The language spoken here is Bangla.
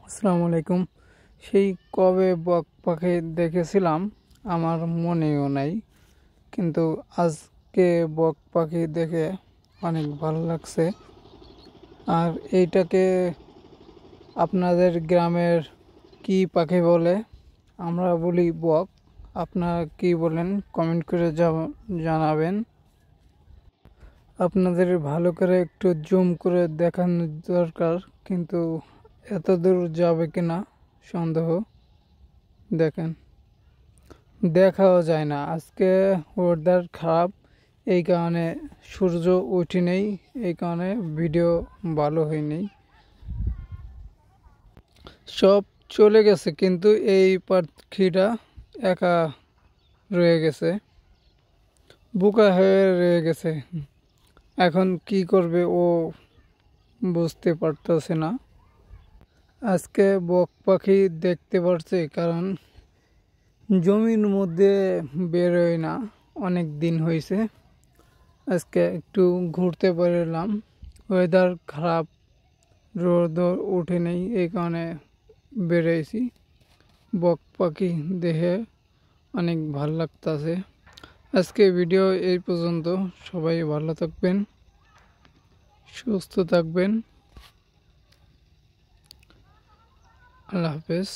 আসসালামু আলাইকুম। সেই কবে বক পাখি দেখেছিলাম আমার মনেও নাই, কিন্তু আজকে বক পাখি দেখে অনেক ভালো লাগছে। আর এইটাকে আপনাদের গ্রামের কি পাখি বলে? আমরা বলি বক। আপনারা কি বলেন কমেন্ট করে জানাবেন। আপনাদের ভালো করে একটু জুম করে দেখানোর দরকার, কিন্তু এত দূর যাবে কিনা সন্দেহ। দেখেন, দেখাও যায় না। আজকে ওয়েদার খারাপ, এই কারণে সূর্য উঠে নেই, এই কারণে ভিডিও ভালো হয়নি। সব চলে গেছে, কিন্তু এই পাখিটা একা রয়ে গেছে, বোকা হয়ে রয়ে গেছে। এখন কি করবে ও বুঝতে পারতেছে না। আজকে বক পাখি দেখতে পারছে কারণ জমির মধ্যে বেরোয় না, অনেক দিন হয়েছে। আজকে একটু ঘুরতে বেরোলাম, ওয়েদার খারাপ, রোদ ওঠে নেই, এই কারণে বেরোইছি। বক পাখি দেখে অনেক ভালো লাগতেছে। আজকে ভিডিও এই পর্যন্ত। সবাই ভালো থাকবেন, সুস্থ থাকবেন। আল্লাহ হাফেজ।